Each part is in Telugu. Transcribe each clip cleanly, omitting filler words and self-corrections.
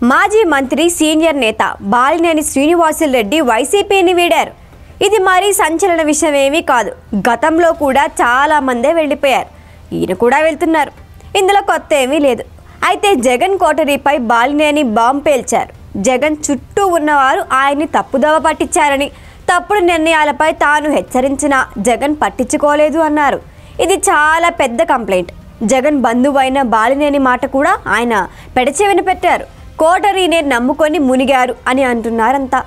మాజీ మంత్రి సీనియర్ నేత బాలినేని శ్రీనివాసులు వైసీపీని వీడారు. ఇది మరీ సంచలన విషయం ఏమీ కాదు. గతంలో కూడా చాలా మందే వెళ్ళిపోయారు. ఈయన కూడా వెళ్తున్నారు. ఇందులో కొత్త ఏమీ లేదు. అయితే జగన్ కోటరీపై బాలినేని బాంబు పేల్చారు. జగన్ చుట్టూ ఉన్నవారు ఆయన్ని తప్పుదోవ పట్టించారని, తప్పుడు నిర్ణయాలపై తాను హెచ్చరించినా జగన్ పట్టించుకోలేదు అన్నారు. ఇది చాలా పెద్ద కంప్లైంట్. జగన్ బంధువైన బాలినేని మాట కూడా ఆయన పెడచెవిన పెట్టారు. కోటరీనే నమ్ముకొని మునిగారు అని అంటున్నారంతా.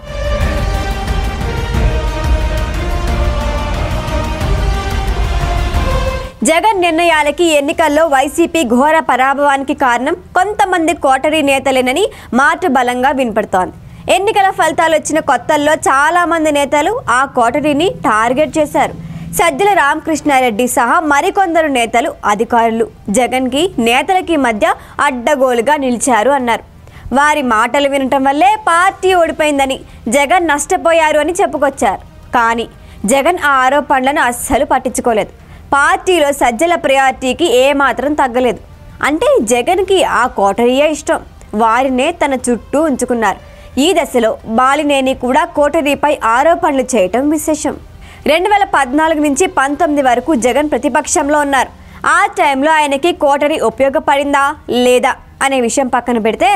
జగన్ నిర్ణయాలకి ఎన్నికల్లో వైసీపీ ఘోర పరాభవానికి కారణం కొంతమంది కోటరీ నేతలేనని మాట బలంగా వినపడుతోంది. ఎన్నికల ఫలితాలు వచ్చిన కొత్తల్లో చాలా మంది నేతలు ఆ కోటరీని టార్గెట్ చేశారు. సజ్జల రామకృష్ణారెడ్డి సహా మరికొందరు నేతలు, అధికారులు జగన్కి నేతలకి మధ్య అడ్డగోలుగా నిలిచారు అన్నారు. వారి మాటలు వినటం వల్లే పార్టీ ఓడిపోయిందని, జగన్ నష్టపోయారు అని చెప్పుకొచ్చారు. కానీ జగన్ ఆ ఆరోపణలను అస్సలు పట్టించుకోలేదు. పార్టీలో సజ్జల ప్రయారిటీకి ఏమాత్రం తగ్గలేదు. అంటే జగన్కి ఆ కోటరీయే ఇష్టం. వారినే తన చుట్టూ ఉంచుకున్నారు. ఈ దశలో బాలినేని కూడా కోటరీపై ఆరోపణలు చేయటం విశేషం. 2014 నుంచి 19 వరకు జగన్ ప్రతిపక్షంలో ఉన్నారు. ఆ టైంలో ఆయనకి కోటరీ ఉపయోగపడిందా లేదా అనే విషయం పక్కన పెడితే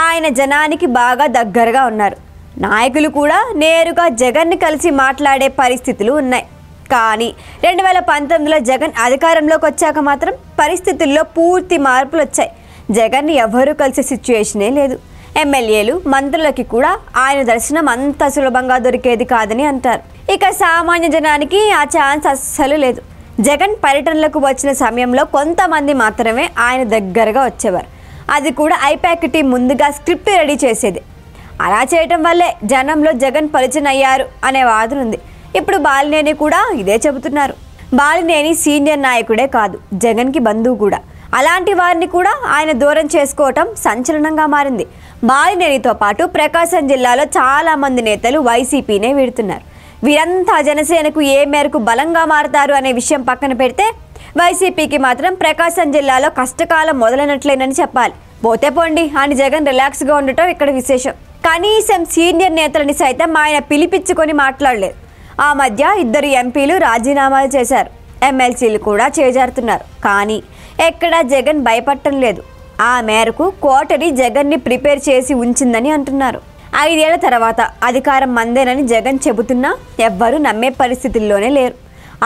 ఆయన జనానికి బాగా దగ్గరగా ఉన్నారు. నాయకులు కూడా నేరుగా జగన్ని కలిసి మాట్లాడే పరిస్థితులు ఉన్నాయి. కానీ 2019లో జగన్ అధికారంలోకి వచ్చాక మాత్రం పరిస్థితుల్లో పూర్తి మార్పులు వచ్చాయి. జగన్ని ఎవరూ కలిసే సిచ్యువేషనే లేదు. ఎమ్మెల్యేలు, మంత్రులకి కూడా ఆయన దర్శనం అంత సులభంగా దొరికేది కాదని అంటారు. ఇక సామాన్య జనానికి ఆ ఛాన్స్ అస్సలు లేదు. జగన్ పర్యటనలకు వచ్చిన సమయంలో కొంతమంది మాత్రమే ఆయన దగ్గరగా వచ్చేవారు. అది కూడా ఐపాక్ టీం ముందుగా స్క్రిప్ట్ రెడీ చేసేది. అలా చేయటం వల్లే జనంలో జగన్ పరిచయం అయ్యారు అనే వాదన ఉంది. ఇప్పుడు బాలినేని కూడా ఇదే చెబుతున్నారు. బాలినేని సీనియర్ నాయకుడే కాదు, జగన్కి బంధువు కూడా. అలాంటి వారిని కూడా ఆయన దూరం చేసుకోవటం సంచలనంగా మారింది. బాలినేనితో పాటు ప్రకాశం జిల్లాలో చాలా మంది నేతలు వైసీపీనే వీడుతున్నారు. వీరంతా జనసేనకు ఏ మేరకు బలంగా మారతారు అనే విషయం పక్కన పెడితే వైసీపీకి మాత్రం ప్రకాశం జిల్లాలో కష్టకాలం మొదలైనట్లేనని చెప్పాలి. పోతే పోండి అని జగన్ రిలాక్స్గా ఉండటం ఇక్కడ విశేషం. కనీసం సీనియర్ నేతలని సైతం ఆయన పిలిపించుకొని మాట్లాడలేదు. ఆ మధ్య 2 ఎంపీలు రాజీనామాలు చేశారు. ఎమ్మెల్సీలు కూడా చేజారుతున్నారు. కానీ ఎక్కడా జగన్ భయపడటం లేదు. ఆ మేరకు కోటరీ జగన్ని ప్రిపేర్ చేసి ఉంచిందని అంటున్నారు. 5 ఏళ్ల తర్వాత అధికారం మందేనని జగన్ చెబుతున్నా ఎవ్వరూ నమ్మే పరిస్థితుల్లోనే లేరు.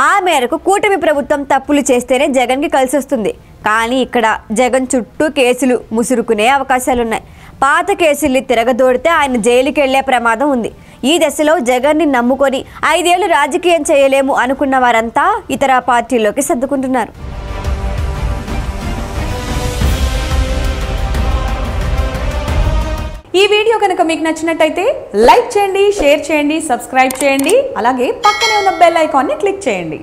ఆ మేరకు కూటమి ప్రభుత్వం తప్పులు చేస్తేనే జగన్కి కలిసి వస్తుంది. కానీ ఇక్కడ జగన్ చుట్టూ కేసులు ముసురుకునే అవకాశాలున్నాయి. పాత కేసుల్ని తిరగదోడితే ఆయన జైలుకి వెళ్లే ప్రమాదం ఉంది. ఈ దశలో జగన్ని నమ్ముకొని 5 ఏళ్లు రాజకీయం చేయలేము అనుకున్న వారంతా ఇతర పార్టీల్లోకి సర్దుకుంటున్నారు. ఈ వీడియో కనుక మీకు నచ్చినట్టయితే లైక్ చేయండి, షేర్ చేయండి, సబ్స్క్రైబ్ చేయండి. అలాగే పక్కనే ఉన్న బెల్ ఐకాన్ని క్లిక్ చేయండి.